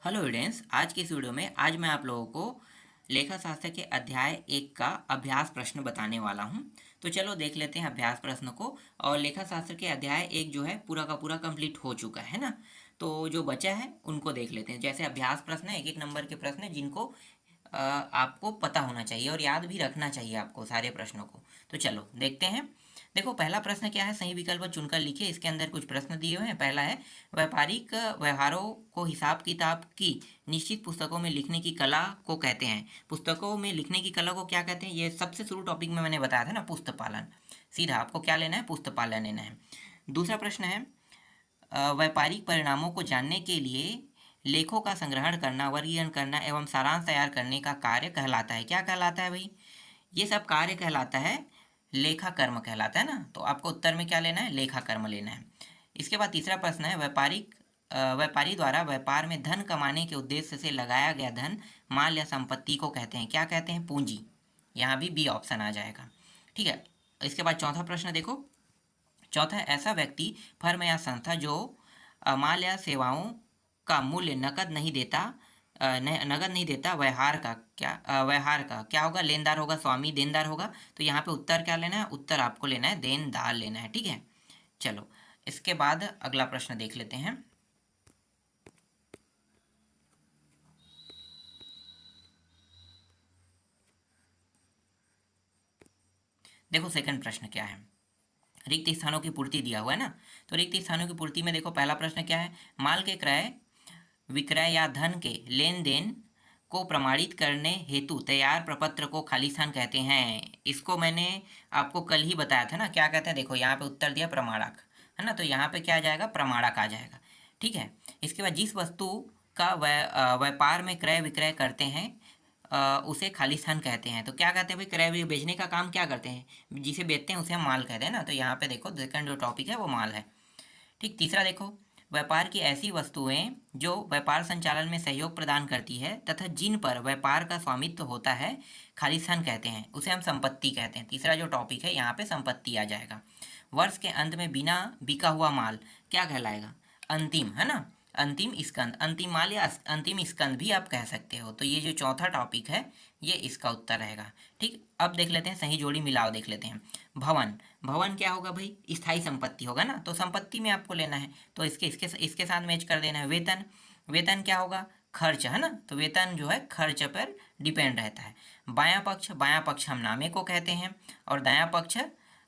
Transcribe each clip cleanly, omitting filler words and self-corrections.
Hello students, आज की इस वीडियो में आज मैं आप लोगों को लेखा शास्त्र के अध्याय 1 का अभ्यास प्रश्न बताने वाला हूं। तो चलो देख लेते हैं अभ्यास प्रश्न को। और लेखा शास्त्र के अध्याय 1 जो है पूरा का पूरा कंप्लीट हो चुका है ना। तो जो बचा है उनको देख लेते हैं। जैसे अभ्यास प्रश्न है, एक एक नंबर के प्रश्न है जिनको आपको पता होना चाहिए और याद भी रखना चाहिए आपको सारे प्रश्नों को। तो चलो देखते हैं। देखो पहला प्रश्न क्या है, सही विकल्प चुनकर लिखिए। इसके अंदर कुछ प्रश्न दिए हुए हैं। पहला है, व्यापारिक व्यवहारों को हिसाब किताब की निश्चित पुस्तकों में लिखने की कला को कहते हैं। पुस्तकों में लिखने की कला को क्या कहते हैं? ये सबसे शुरू टॉपिक में मैंने बताया था ना, पुस्तक पालन। सीधा आपको क्या लेना है? पुस्तक पालन लेना है। दूसरा प्रश्न है, व्यापारिक परिणामों को जानने के लिए लेखों का संग्रहण करना, वर्गीकरण करना एवं सारांश तैयार करने का कार्य कहलाता है। क्या कहलाता है भाई? ये सब कार्य कहलाता है लेखा कर्म कहलाता है ना। तो आपको उत्तर में क्या लेना है? लेखा कर्म लेना है। इसके बाद तीसरा प्रश्न है, व्यापारी द्वारा व्यापार में धन कमाने के उद्देश्य से लगाया गया धन, माल या संपत्ति को कहते हैं। क्या कहते हैं? पूंजी। यहाँ भी बी ऑप्शन आ जाएगा। ठीक है। इसके बाद चौथा प्रश्न देखो। चौथा है, ऐसा व्यक्ति, फर्म या संस्था जो माल या सेवाओं का मूल्य नकद नहीं देता, नगद नहीं देता, व्यवहार का क्या होगा? लेनदार होगा, स्वामी देनदार होगा। तो यहाँ पे उत्तर क्या लेना है? उत्तर आपको लेना है देनदार लेना है। ठीक है। चलो इसके बाद अगला प्रश्न देख लेते हैं। देखो सेकंड प्रश्न क्या है, रिक्त स्थानों की पूर्ति दिया हुआ है ना। तो रिक्त स्थानों की पूर्ति में देखो पहला प्रश्न क्या है, माल के क्रय विक्रय या धन के लेन देन को प्रमाणित करने हेतु तैयार प्रपत्र को खाली स्थान कहते हैं। इसको मैंने आपको कल ही बताया था ना। क्या कहते हैं? देखो यहाँ पे उत्तर दिया प्रमाणक, है ना। तो यहाँ पे क्या आ जाएगा? प्रमाणक आ जाएगा। ठीक है। इसके बाद जिस वस्तु का व्यापार में क्रय विक्रय करते हैं उसे खाली स्थान कहते हैं। तो क्या कहते हैं भाई? क्रय बेचने का काम क्या करते हैं? जिसे बेचते हैं उसे हम माल कहते हैं ना। तो यहाँ पे देखो सेकंड जो टॉपिक है वो माल है। ठीक। तीसरा देखो, व्यापार की ऐसी वस्तुएं जो व्यापार संचालन में सहयोग प्रदान करती है तथा जिन पर व्यापार का स्वामित्व होता है, खालिस्तान कहते हैं, उसे हम संपत्ति कहते हैं। तीसरा जो टॉपिक है यहाँ पे संपत्ति आ जाएगा। वर्ष के अंत में बिना बिका हुआ माल क्या कहलाएगा? अंतिम, है ना। अंतिम स्कंद, अंतिम माल या अंतिम स्कंद भी आप कह सकते हो। तो ये जो चौथा टॉपिक है ये इसका उत्तर रहेगा। ठीक। अब देख लेते हैं सही जोड़ी मिलाओ देख लेते हैं। भवन, भवन क्या होगा भाई? स्थायी संपत्ति होगा ना। तो संपत्ति में आपको लेना है तो इसके साथ मैच कर देना है। वेतन, वेतन क्या होगा? खर्च, है ना। तो वेतन जो है खर्च पर डिपेंड रहता है। बायां पक्ष, बायां पक्ष हम नामे को कहते हैं और दायां पक्ष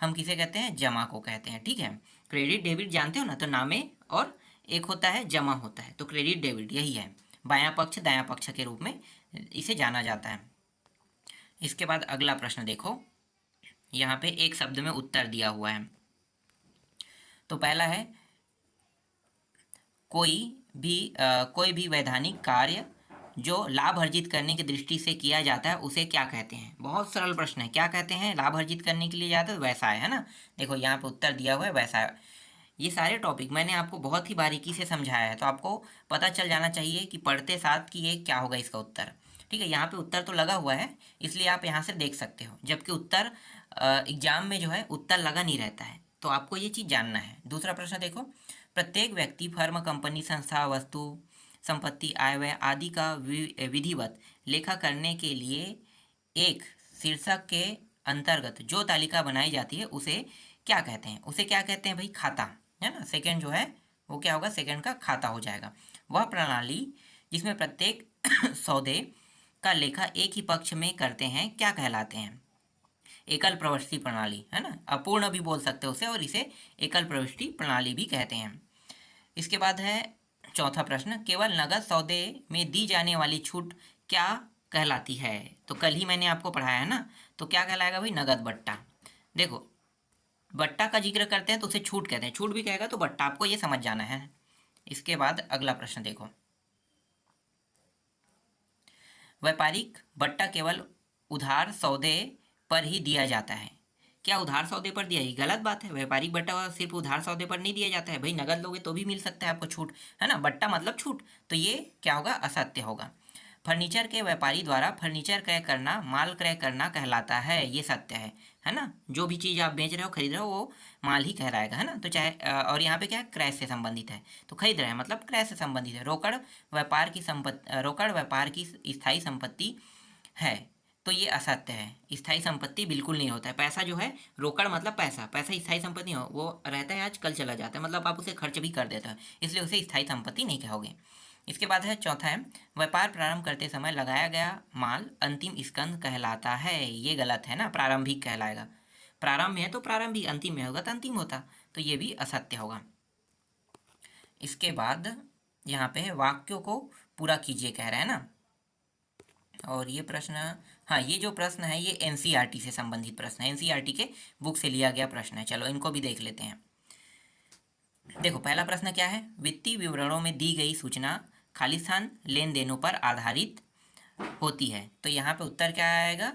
हम किसे कहते हैं? जमा को कहते हैं। ठीक है। क्रेडिट डेबिट जानते हो ना, तो नामे और एक होता है जमा होता है। तो क्रेडिट डेबिट यही है, बायां पक्ष दायां पक्ष के रूप में इसे जाना जाता है। इसके बाद अगला प्रश्न देखो, यहाँ पे एक शब्द में उत्तर दिया हुआ है। तो पहला है, कोई भी वैधानिक कार्य जो लाभ अर्जित करने की दृष्टि से किया जाता है उसे क्या कहते हैं? बहुत सरल प्रश्न है। क्या कहते हैं? लाभ अर्जित करने के लिए जाता है व्यवसाय, है ना। देखो यहाँ पे उत्तर दिया हुआ है व्यवसाय। ये सारे टॉपिक मैंने आपको बहुत ही बारीकी से समझाया है, तो आपको पता चल जाना चाहिए कि पढ़ते साथ कि ये क्या होगा इसका उत्तर। ठीक है। यहाँ पे उत्तर तो लगा हुआ है इसलिए आप यहाँ से देख सकते हो, जबकि उत्तर एग्जाम में जो है उत्तर लगा नहीं रहता है। तो आपको ये चीज़ जानना है। दूसरा प्रश्न देखो, प्रत्येक व्यक्ति, फर्म, कंपनी, संस्था, वस्तु, संपत्ति, आय व्यय आदि का विधिवत लेखा करने के लिए एक शीर्षक के अंतर्गत जो तालिका बनाई जाती है उसे क्या कहते हैं? उसे क्या कहते हैं भाई? खाता, है ना। सेकंड जो है वो क्या होगा? सेकंड का खाता हो जाएगा। वह प्रणाली जिसमें प्रत्येक सौदे का लेखा एक ही पक्ष में करते हैं क्या कहलाते हैं? एकल प्रविष्टि प्रणाली, है ना। अपूर्ण भी बोल सकते हो उसे, और इसे एकल प्रविष्टि प्रणाली भी कहते हैं। इसके बाद है चौथा प्रश्न, केवल नगद सौदे में दी जाने वाली छूट क्या कहलाती है? तो कल ही मैंने आपको पढ़ाया है ना। तो क्या कहलाएगा भाई? नगद बट्टा। देखो बट्टा का जिक्र करते हैं तो उसे छूट कहते हैं, छूट भी कहेगा तो बट्टा, आपको ये समझ जाना है। इसके बाद अगला प्रश्न देखो, व्यापारिक बट्टा केवल उधार सौदे पर ही दिया जाता है। क्या उधार सौदे पर दिया? ये गलत बात है। व्यापारिक बट्टा सिर्फ उधार सौदे पर नहीं दिया जाता है भाई। नगद लोगे तो भी मिल सकता है आपको छूट, है ना। बट्टा मतलब छूट, तो ये क्या होगा? असत्य होगा। फर्नीचर के व्यापारी द्वारा फर्नीचर क्रय करना माल क्रय करना कहलाता है, ये सत्य है ना। जो भी चीज़ आप बेच रहे हो खरीद रहे हो वो माल ही कहलाएगा, है ना। तो चाहे और यहाँ पे क्या है, क्रय से संबंधित है, तो खरीद रहे हैं मतलब क्रय से संबंधित है। रोकड़ व्यापार की स्थायी संपत्ति है, तो ये असत्य है। स्थायी संपत्ति बिल्कुल नहीं होता है। पैसा जो है, रोकड़ मतलब पैसा, पैसा स्थायी संपत्ति नहीं हो, वो रहता है आज कल चला जाता है, मतलब आप उसे खर्च भी कर देते हो, इसलिए उसे स्थायी संपत्ति नहीं कहोगे। इसके बाद है चौथा है, व्यापार प्रारंभ करते समय लगाया गया माल अंतिम स्कंद कहलाता है, ये गलत है ना, प्रारंभिक कहलाएगा। प्रारंभ में है तो प्रारंभिक, अंतिम में होगा तो अंतिम होता, तो ये भी असत्य होगा। इसके बाद यहाँ पे है वाक्यों को पूरा कीजिए कह रहे हैं ना। और ये प्रश्न, हाँ ये जो प्रश्न है ये एनसीईआरटी से संबंधित प्रश्न है, एनसीईआरटी के बुक से लिया गया प्रश्न है। चलो इनको भी देख लेते हैं। देखो पहला प्रश्न क्या है, वित्तीय विवरणों में दी गई सूचना खालिस्तान लेन देनों पर आधारित होती है, तो यहाँ पे उत्तर क्या आएगा,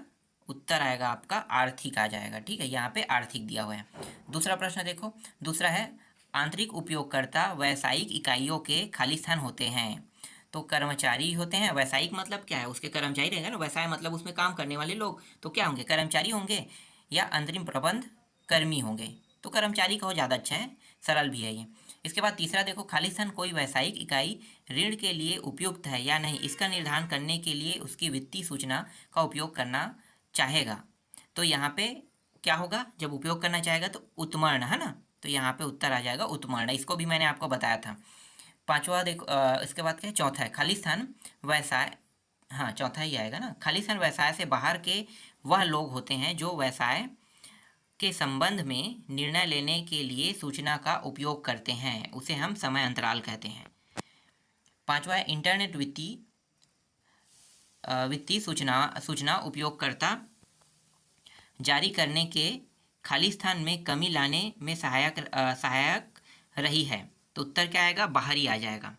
उत्तर आएगा आपका आर्थिक आ जाएगा, ठीक है, यहाँ पे आर्थिक दिया हुआ है। दूसरा प्रश्न देखो, दूसरा है आंतरिक उपयोगकर्ता व्यावसायिक इकाइयों के खालिस्तान होते हैं, तो कर्मचारी होते हैं। व्यावसायिक मतलब क्या है, उसके कर्मचारी रहेंगे ना, व्यवसाय मतलब उसमें काम करने वाले लोग, तो क्या होंगे, कर्मचारी होंगे या अंतरिम प्रबंध कर्मी होंगे, तो कर्मचारी कहो ज़्यादा अच्छा है, सरल भी है ये। इसके बाद तीसरा देखो, खालिस्तान कोई व्यावसायिक इकाई ऋण के लिए उपयुक्त है या नहीं, इसका निर्धारण करने के लिए उसकी वित्तीय सूचना का उपयोग करना चाहेगा, तो यहाँ पे क्या होगा, जब उपयोग करना चाहेगा तो उत्तीर्ण, है ना, तो यहाँ पे उत्तर आ जाएगा उत्तीर्ण, इसको भी मैंने आपको बताया था। पांचवा देखो, इसके बाद क्या है, चौथा है खालिस्तान व्यवसाय, हाँ चौथा ही आएगा ना, खालिस्तान व्यवसाय से बाहर के वह लोग होते हैं जो व्यवसाय के संबंध में निर्णय लेने के लिए सूचना का उपयोग करते हैं, उसे हम समय अंतराल कहते हैं। पांचवा है इंटरनेट वित्तीय सूचना उपयोगकर्ता जारी करने के खालिस्तान में कमी लाने में सहायक रही है, तो उत्तर क्या आएगा, बाहरी आ जाएगा।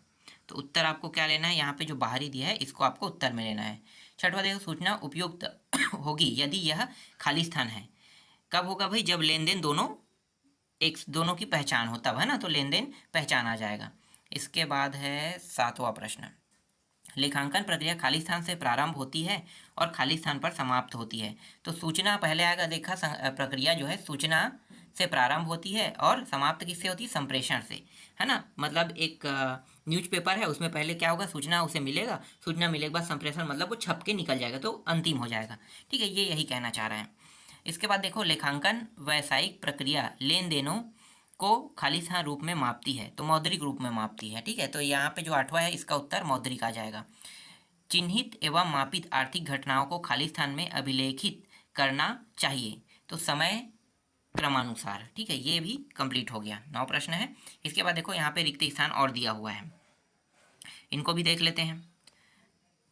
तो उत्तर आपको क्या लेना है, यहाँ पे जो बाहरी दिया है इसको आपको उत्तर में लेना है। छठवा देखो, सूचना उपयुक्त होगी यदि यह खालिस्तान है, कब होगा भाई, जब लेन देन दोनों की पहचान हो तब, है ना, तो लेन देन पहचान आ जाएगा। इसके बाद है सातवां प्रश्न, लेखांकन प्रक्रिया खालिस्तान से प्रारंभ होती है और खालिस्तान पर समाप्त होती है, तो सूचना पहले आएगा, लेखा प्रक्रिया जो है सूचना से प्रारंभ होती है और समाप्त किससे होती है, संप्रेषण से, है ना, मतलब एक न्यूज़पेपर है उसमें पहले क्या होगा, सूचना उसे मिलेगा, सूचना मिलने के बाद संप्रेषण मतलब वो छप के निकल जाएगा, तो अंतिम हो जाएगा, ठीक है, ये यही कहना चाह रहे हैं। इसके बाद देखो, लेखांकन व्यावसायिक प्रक्रिया लेन देनों को खालिस्तान रूप में मापती है, तो मौद्रिक रूप में मापती है, ठीक है, तो यहाँ पे जो आठवां है इसका उत्तर मौद्रिक आ जाएगा। चिन्हित एवं मापित आर्थिक घटनाओं को खालिस्तान में अभिलेखित करना चाहिए, तो समय क्रमानुसार, ठीक है, ये भी कंप्लीट हो गया, 9 प्रश्न है। इसके बाद देखो यहाँ पे रिक्त स्थान और दिया हुआ है, इनको भी देख लेते हैं।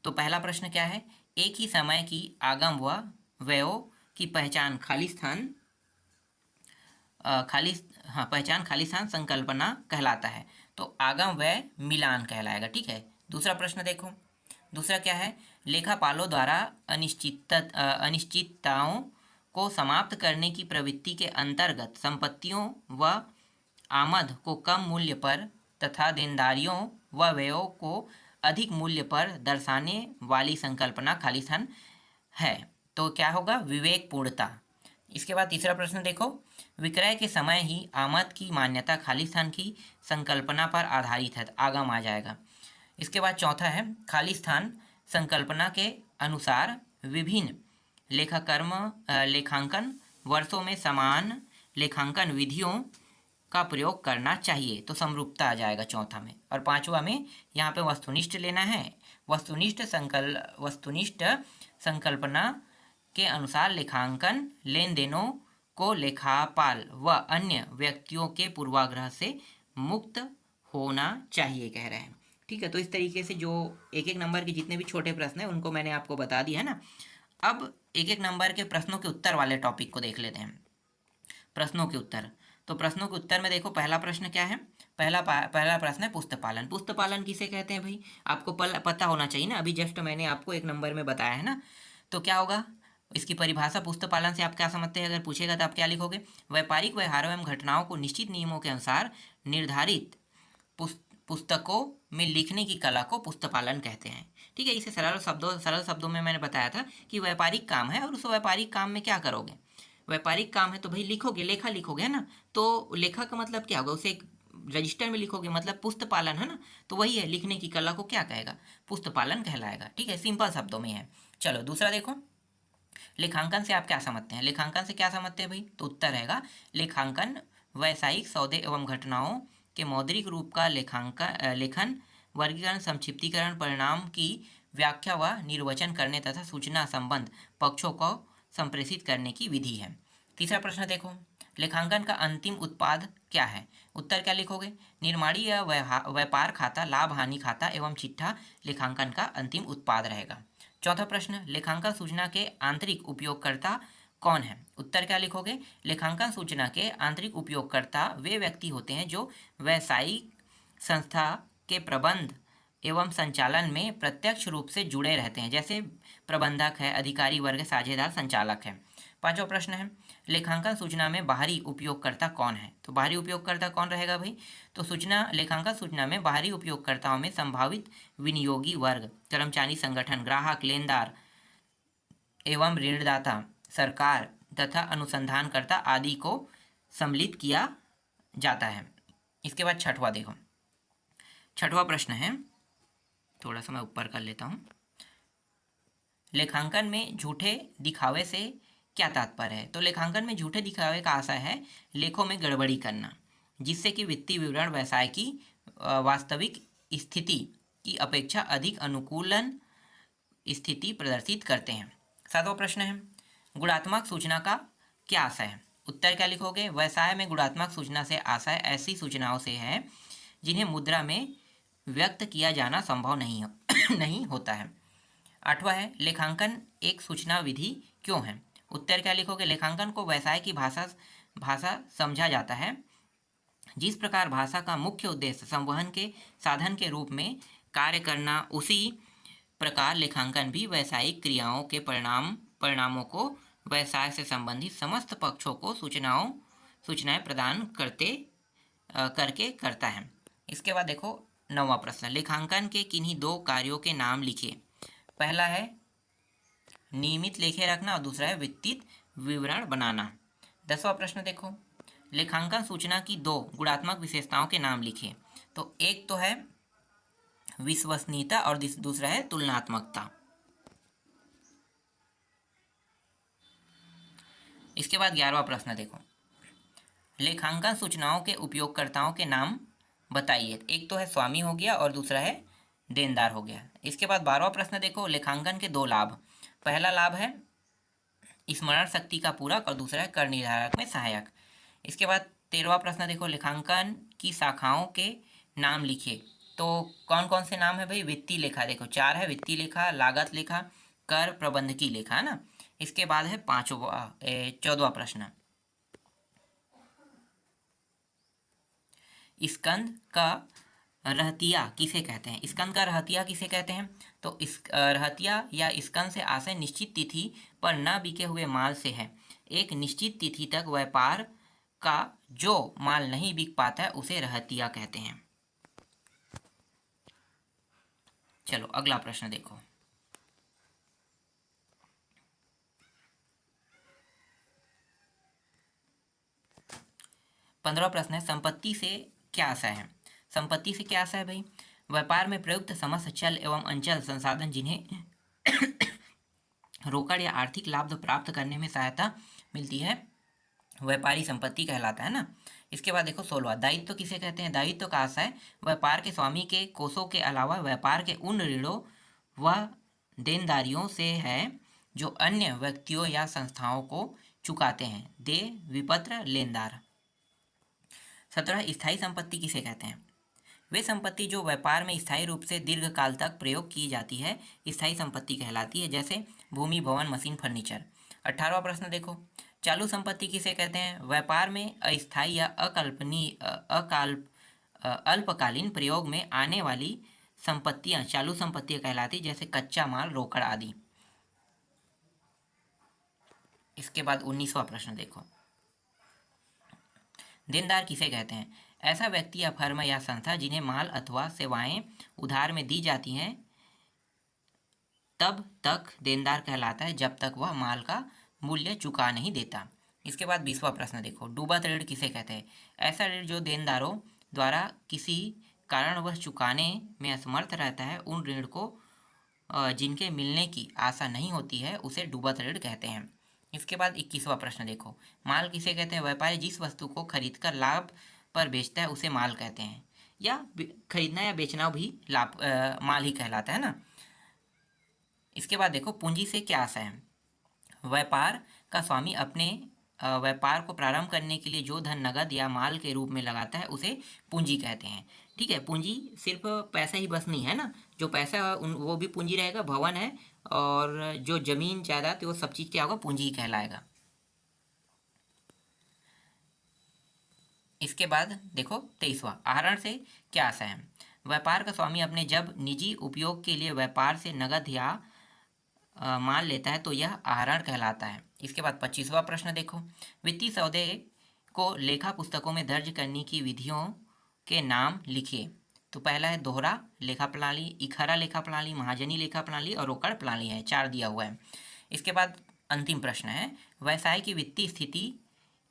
तो पहला प्रश्न क्या है, एक ही समय की आगम व व्ययों की पहचान खालिस्तान पहचान खालिस्तान संकल्पना कहलाता है, तो आगम व्यय मिलान कहलाएगा, ठीक है। दूसरा प्रश्न देखो, दूसरा क्या है, लेखापालों द्वारा अनिश्चितताओं को समाप्त करने की प्रवृत्ति के अंतर्गत संपत्तियों व आमद को कम मूल्य पर तथा देनदारियों व व्ययों को अधिक मूल्य पर दर्शाने वाली संकल्पना खालिस्तान है, तो क्या होगा, विवेकपूर्णता। इसके बाद तीसरा प्रश्न देखो, विक्रय के समय ही आमद की मान्यता खालिस्तान की संकल्पना पर आधारित है, आगम आ जाएगा। इसके बाद चौथा है, खालिस्तान संकल्पना के अनुसार विभिन्न लेखांकन वर्षों में समान लेखांकन विधियों का प्रयोग करना चाहिए, तो समरूपता आ जाएगा चौथा में। और पांचवा में यहाँ पे वस्तुनिष्ठ लेना है, वस्तुनिष्ठ संकल्पना के अनुसार लेखांकन लेन देनों को लेखापाल व अन्य व्यक्तियों के पूर्वाग्रह से मुक्त होना चाहिए कह रहे हैं, ठीक है। तो इस तरीके से जो एक एक नंबर के जितने भी छोटे प्रश्न हैं उनको मैंने आपको बता दिया है ना। अब एक एक नंबर के प्रश्नों के उत्तर वाले टॉपिक को देख लेते हैं, प्रश्नों के उत्तर। तो प्रश्नों के उत्तर में देखो, पहला प्रश्न क्या है, पहला प्रश्न है पुस्तपालन। पुस्तपालन किसे कहते हैं भाई, आपको पता होना चाहिए ना, अभी जस्ट मैंने आपको एक नंबर में बताया है ना। तो क्या होगा, इसकी परिभाषा पुस्तपालन से आप क्या समझते हैं, अगर पूछेगा तो आप क्या लिखोगे, व्यापारिक व्यवहारों एवं घटनाओं को निश्चित नियमों के अनुसार निर्धारित पुस्तकों में लिखने की कला को पुस्तपालन कहते हैं। ठीक है, इसे सरल शब्दों में मैंने बताया था कि व्यापारिक काम है और उस व्यापारिक काम में क्या करोगे, व्यापारिक काम है तो भाई लिखोगे, लेखा लिखोगे, है ना। तो लेखा का मतलब क्या होगा, उसे एक रजिस्टर में लिखोगे, मतलब पुस्तपालन, है ना। तो वही है, लिखने की कला को क्या कहेगा, पुस्तपालन कहलाएगा। ठीक है, सिंपल शब्दों में है। चलो दूसरा देखो, लेखांकन से आप क्या समझते हैं, लेखांकन से क्या समझते हैं भाई, तो उत्तर रहेगा लेखांकन व्यावसायिक सौदे एवं घटनाओं के मौद्रिक रूप का लेखन, वर्गीकरण, संक्षिप्तीकरण, परिणाम की व्याख्या व निर्वचन करने तथा सूचना संबंध पक्षों को संप्रेषित करने की विधि है। तीसरा प्रश्न देखो, लेखांकन का अंतिम उत्पाद क्या है, उत्तर क्या लिखोगे, निर्माणी या व्यापार खाता, लाभ हानि खाता एवं चिट्ठा लेखांकन का अंतिम उत्पाद रहेगा। चौथा प्रश्न, लेखांकन सूचना के आंतरिक उपयोगकर्ता कौन है, उत्तर क्या लिखोगे, लेखांकन सूचना के आंतरिक उपयोगकर्ता वे व्यक्ति होते हैं जो व्यावसायिक संस्था के प्रबंध एवं संचालन में प्रत्यक्ष रूप से जुड़े रहते हैं, जैसे प्रबंधक है, अधिकारी वर्ग, साझेदार, संचालक है। पांचवा प्रश्न है, लेखांकन सूचना में बाहरी उपयोगकर्ता कौन है, तो बाहरी उपयोगकर्ता कौन रहेगा भाई, तो लेखांकन सूचना में बाहरी उपयोगकर्ताओं में संभावित विनियोगी वर्ग, कर्मचारी संगठन, ग्राहक, लेनदार एवं ऋणदाता, सरकार तथा अनुसंधानकर्ता आदि को सम्मिलित किया जाता है। इसके बाद छठवां देखो, छठवां प्रश्न है, थोड़ा सा मैं ऊपर कर लेता हूँ, लेखांकन में झूठे दिखावे से क्या तात्पर्य है, तो लेखांकन में झूठे दिखावे का आशय है लेखों में गड़बड़ी करना, जिससे कि वित्तीय विवरण व्यवसाय की वास्तविक स्थिति की अपेक्षा अधिक अनुकूलन स्थिति प्रदर्शित करते हैं। सातवां प्रश्न है, गुणात्मक सूचना का क्या आशय है, उत्तर क्या लिखोगे, व्यवसाय में गुणात्मक सूचना से आशय ऐसी सूचनाओं से है जिन्हें मुद्रा में व्यक्त किया जाना संभव नहीं होता है। आठवां है, लेखांकन एक सूचना विधि क्यों है, उत्तर क्या लिखोगे, लेखांकन को व्यवसाय की भाषा समझा जाता है, जिस प्रकार भाषा का मुख्य उद्देश्य संवहन के साधन के रूप में कार्य करना, उसी प्रकार लेखांकन भी व्यावसायिक क्रियाओं के परिणामों को व्यवसाय से संबंधित समस्त पक्षों को सूचनाएं प्रदान करके करता है। इसके बाद देखो नौवां प्रश्न, लेखांकन के किन्हीं दो कार्यों के नाम लिखिए, पहला है नियमित लेखे रखना और दूसरा है वित्तीय विवरण बनाना। 10वां प्रश्न देखो, लेखांकन सूचना की दो गुणात्मक विशेषताओं के नाम लिखिए, तो एक तो है विश्वसनीयता और दूसरा है तुलनात्मकता। इसके बाद 11वां प्रश्न देखो, लेखांकन सूचनाओं के उपयोगकर्ताओं के नाम बताइए, एक तो है स्वामी हो गया और दूसरा है देनदार हो गया। इसके बाद 12वां प्रश्न देखो, लेखांकन के दो लाभ, पहला लाभ है स्मरण शक्ति का पूरक और दूसरा है कर निर्धारक में सहायक। इसके बाद 13वां प्रश्न देखो, लेखांकन की शाखाओं के नाम लिखिए, तो कौन कौन से नाम है भाई, वित्तीय लेखा देखो 4 है, वित्तीय लेखा, लागत लेखा, कर, प्रबंधकीय लेखा, है ना। इसके बाद है 14वां प्रश्न, स्कंद का रहतिया किसे कहते हैं, स्कंद का रहतिया किसे कहते हैं, तो इस रहतिया या स्कंद से आशय निश्चित तिथि पर न बिके हुए माल से है, एक निश्चित तिथि तक व्यापार का जो माल नहीं बिक पाता है उसे रहतिया कहते हैं। चलो अगला प्रश्न देखो, पंद्रवा प्रश्न है, संपत्ति से क्या आशय है, संपत्ति से क्या आशय है भाई, व्यापार में प्रयुक्त समस्त चल एवं अचल संसाधन जिन्हें रोकड़ या आर्थिक लाभ प्राप्त करने में सहायता मिलती है, व्यापारी संपत्ति कहलाता है ना। इसके बाद देखो 16वां, दायित्व किसे कहते हैं, दायित्व का आशय व्यापार के स्वामी के कोषों के अलावा व्यापार के उन ऋणों व देनदारियों से है जो अन्य व्यक्तियों या संस्थाओं को चुकाते हैं, दे विपत्र लेनदार। 17, स्थायी संपत्ति किसे कहते हैं, वे संपत्ति जो व्यापार में स्थायी रूप से दीर्घकाल तक प्रयोग की जाती है स्थायी संपत्ति कहलाती है, जैसे भूमि, भवन, मशीन, फर्नीचर। 18वां प्रश्न देखो, चालू संपत्ति किसे कहते हैं, व्यापार में अस्थायी या अल्पकालीन प्रयोग में आने वाली संपत्तियां चालू संपत्तियां कहलाती, जैसे कच्चा माल, रोकड़ आदि। इसके बाद 19वां प्रश्न देखो, देनदार किसे कहते हैं, ऐसा व्यक्ति या फर्म या संस्था जिन्हें माल अथवा सेवाएं उधार में दी जाती हैं तब तक देनदार कहलाता है जब तक वह माल का मूल्य चुका नहीं देता। इसके बाद 20वां प्रश्न देखो, डूबत ऋण किसे कहते हैं? ऐसा ऋण जो देनदारों द्वारा किसी कारणवश चुकाने में असमर्थ रहता है, उन ऋण को जिनके मिलने की आशा नहीं होती है उसे डूबत ऋण कहते हैं। इसके बाद 21वां प्रश्न देखो, माल किसे कहते हैं? व्यापारी जिस वस्तु को खरीदकर लाभ पर बेचता है उसे माल कहते हैं। या खरीदना या बेचना भी लाभ माल ही कहलाता है ना। इसके बाद देखो, पूंजी से क्या आशा है? व्यापार का स्वामी अपने व्यापार को प्रारंभ करने के लिए जो धन नगद या माल के रूप में लगाता है उसे पूंजी कहते हैं। ठीक है, पूंजी सिर्फ पैसा ही बस नहीं है ना, जो पैसा वो भी पूंजी रहेगा, भवन है और जो जमीन जायदाद वो सब चीज़ क्या होगा? पूंजी ही कहलाएगा। इसके बाद देखो 23वां, आहरण से क्या आशा है? व्यापार का स्वामी अपने जब निजी उपयोग के लिए व्यापार से नगद या मान लेता है तो यह आहरण कहलाता है। इसके बाद 25वां प्रश्न देखो, वित्तीय सौदे को लेखा पुस्तकों में दर्ज करने की विधियों के नाम लिखिए। तो पहला है दोहरा लेखा प्रणाली, इखरा लेखा प्रणाली, महाजनी लेखा प्रणाली और रोकड़ प्रणाली है, 4 दिया हुआ है। इसके बाद अंतिम प्रश्न है, व्यवसाय की वित्तीय स्थिति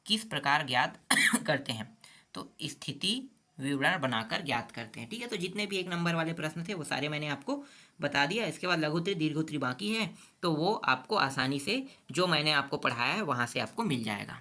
किस प्रकार ज्ञात करते हैं? तो स्थिति विवरण बनाकर ज्ञात करते हैं। ठीक है, तो जितने भी 1 नंबर वाले प्रश्न थे वो सारे मैंने आपको बता दिया। इसके बाद लघु उत्तरी दीर्घ उत्तरी बाकी है, तो वो आपको आसानी से जो मैंने आपको पढ़ाया है वहाँ से आपको मिल जाएगा।